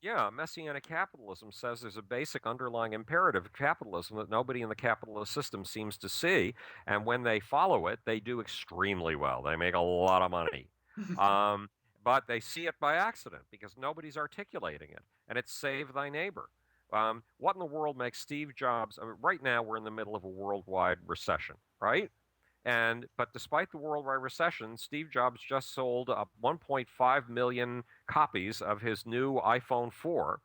Yeah, messianic capitalism says there's a basic underlying imperative of capitalism that nobody in the capitalist system seems to see, and when they follow it, they do extremely well. They make a lot of money. Um, but they see it by accident because nobody's articulating it, and it's save thy neighbor. What in the world makes Steve Jobs? I mean, right now, we're in the middle of a worldwide recession, right? But despite the worldwide recession, Steve Jobs just sold 1.5 million copies of his new iPhone 4,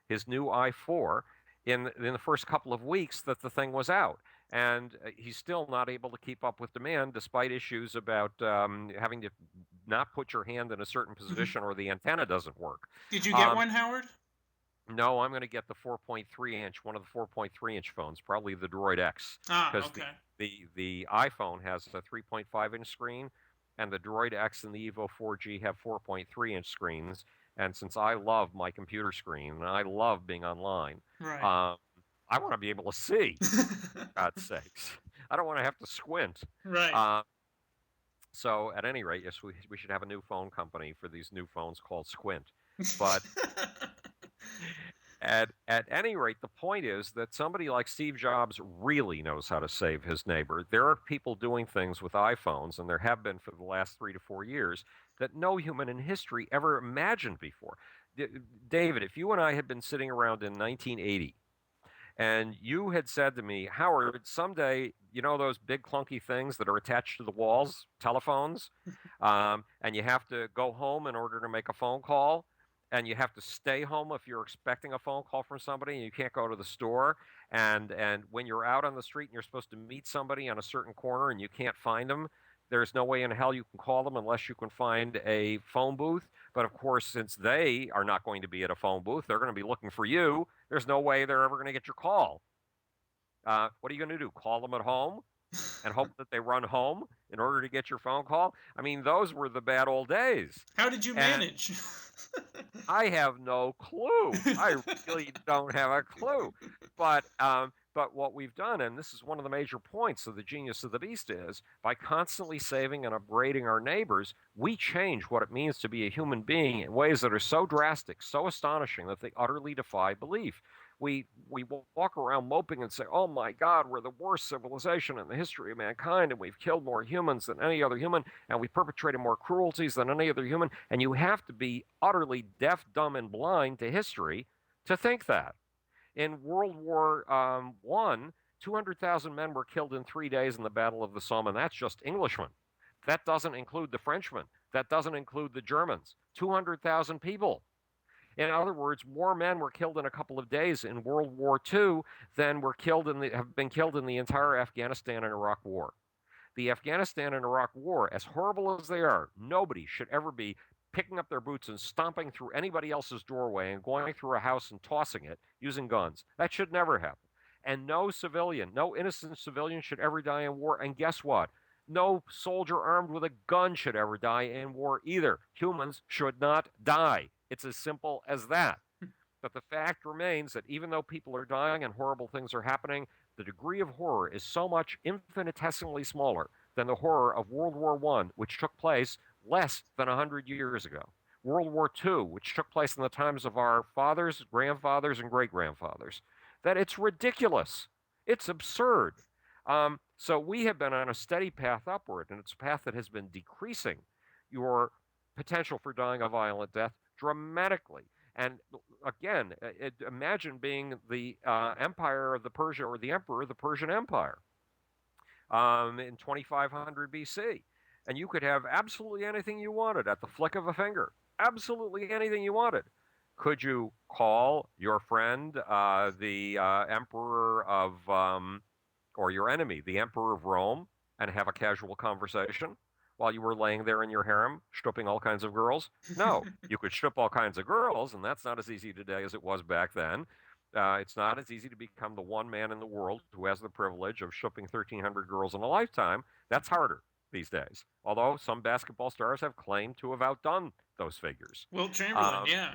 his new i4, in the first couple of weeks that the thing was out. And he's still not able to keep up with demand, despite issues about having to not put your hand in a certain position or the antenna doesn't work. Did you get Um, one, Howard? no, I'm going to get the 4.3 inch, one of the 4.3 inch phones, probably the Droid X, Ah, because okay. the iPhone has a 3.5 inch screen, and the Droid X and the Evo 4G have 4.3 inch screens. And since I love my computer screen and I love being online, Right. um, I want to be able to see. For God's sakes, I don't want to have to squint. Right. Uh, so at any rate, yes, we should have a new phone company for these new phones called Squint. But at any rate, the point is that somebody like Steve Jobs really knows how to save his neighbor. There are people doing things with iPhones, and there have been for the last 3 to 4 years, that no human in history ever imagined before. David, if you and I had been sitting around in 1980 and you had said to me, Howard, someday, you know those big clunky things that are attached to the walls, telephones, and you have to go home in order to make a phone call, and you have to stay home if you're expecting a phone call from somebody, and you can't go to the store, and when you're out on the street and you're supposed to meet somebody on a certain corner and you can't find them, there's no way in hell you can call them unless you can find a phone booth. But of course, since they are not going to be at a phone booth, they're going to be looking for you. There's no way they're ever going to get your call. What are you going to do? Call them at home and hope that they run home in order to get your phone call? I mean, those were the bad old days. How did you And manage? I have no clue. I really don't have a clue. But what we've done, and this is one of the major points of the genius of the beast, is by constantly saving and upgrading our neighbors, we change what it means to be a human being in ways that are so drastic, so astonishing that they utterly defy belief. We walk around moping and say, "Oh my God, we're the worst civilization in the history of mankind, and we've killed more humans than any other human, and we've perpetrated more cruelties than any other human." And you have to be utterly deaf, dumb, and blind to history to think that. In World War One, 200,000 men were killed in 3 days in the Battle of the Somme, and that's just Englishmen. That doesn't include the Frenchmen. That doesn't include the Germans. 200,000 people. In other words, more men were killed in a couple of days in World War II than have been killed in the entire Afghanistan and Iraq war. The Afghanistan and Iraq war, as horrible as they are, nobody should ever be picking up their boots and stomping through anybody else's doorway and going through a house and tossing it using guns. That should never happen. And no civilian, no innocent civilian should ever die in war. And guess what? No soldier armed with a gun should ever die in war either. Humans should not die. It's as simple as that. But the fact remains that even though people are dying and horrible things are happening, the degree of horror is so much infinitesimally smaller than the horror of World War I, which took place less than 100 years ago. World War II, which took place in the times of our fathers, grandfathers, and great grandfathers. That it's ridiculous. It's absurd. So we have been on a steady path upward, and it's a path that has been decreasing your potential for dying a violent death dramatically. And again, imagine being the empire of the Persia or the emperor of the Persian Empire in 2500 BC. And you could have absolutely anything you wanted at the flick of a finger. Absolutely anything you wanted. Could you call your friend, the emperor of, or your enemy, the emperor of Rome, and have a casual conversation while you were laying there in your harem, stripping all kinds of girls? No, you could strip all kinds of girls, and that's not as easy today as it was back then. It's not as easy to become the one man in the world who has the privilege of stripping 1,300 girls in a lifetime. That's harder these days. Although some basketball stars have claimed to have outdone those figures. Wilt Chamberlain, yeah.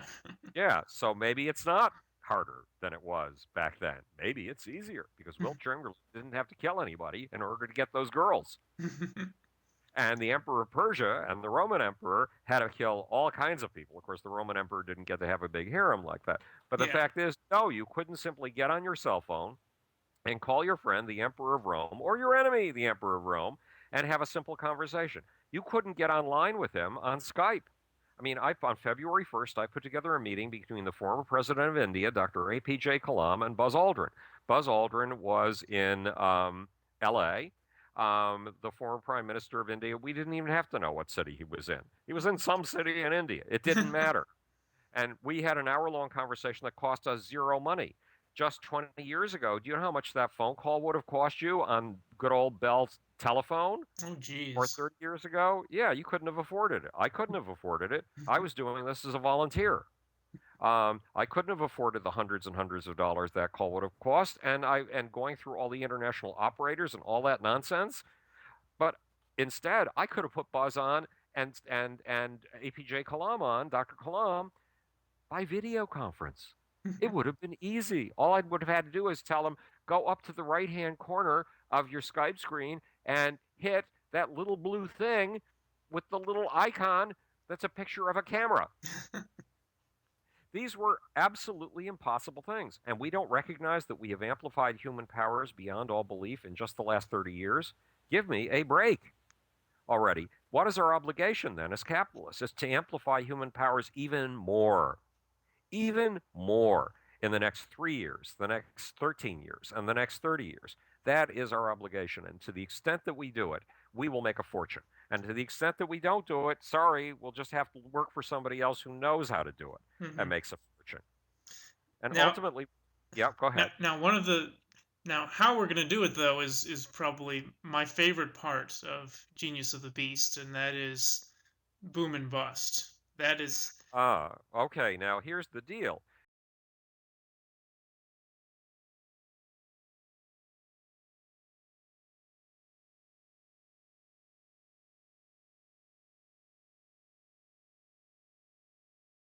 Yeah, so maybe it's not harder than it was back then. Maybe it's easier because Wilt Chamberlain didn't have to kill anybody in order to get those girls. And the emperor of Persia and the Roman emperor had to kill all kinds of people. Of course, the Roman emperor didn't get to have a big harem like that. But the Yeah. fact is, no, you couldn't simply get on your cell phone and call your friend, the emperor of Rome, or your enemy, the emperor of Rome, and have a simple conversation. You couldn't get online with him on Skype. I mean, on February 1st, I put together a meeting between the former president of India, Dr. APJ Kalam, and Buzz Aldrin. Buzz Aldrin was in LA. The former prime minister of India, we didn't even have to know what city he was in. He was in some city in India. It didn't matter. And we had an hour-long conversation that cost us zero money. Just 20 years ago, do you know how much that phone call would have cost you on good old Bell's telephone? Oh, Or geez. 30 years ago? Yeah, you couldn't have afforded it. I couldn't have afforded it. I was doing this as a volunteer. I couldn't have afforded the hundreds and hundreds of dollars that call would have cost, and going through all the international operators and all that nonsense. But instead, I could have put Buzz on and APJ Kalam on, Dr. Kalam, by video conference. It would have been easy. All I would have had to do is tell him, go up to the right hand corner of your Skype screen and hit that little blue thing with the little icon that's a picture of a camera. These were absolutely impossible things. And we don't recognize that we have amplified human powers beyond all belief in just the last 30 years. Give me a break already. What is our obligation then as capitalists? Is to amplify human powers even more in the next 3 years, the next 13 years, and the next 30 years. That is our obligation. And to the extent that we do it, we will make a fortune. And to the extent that we don't do it, sorry, we'll just have to work for somebody else who knows how to do it and Hmm. makes a fortune. And Now, ultimately, yeah, go now, ahead. now, one of the now how we're gonna do it though is probably my favorite part of Genius of the Beast, and that is boom and bust. That is, Okay, now here's the deal.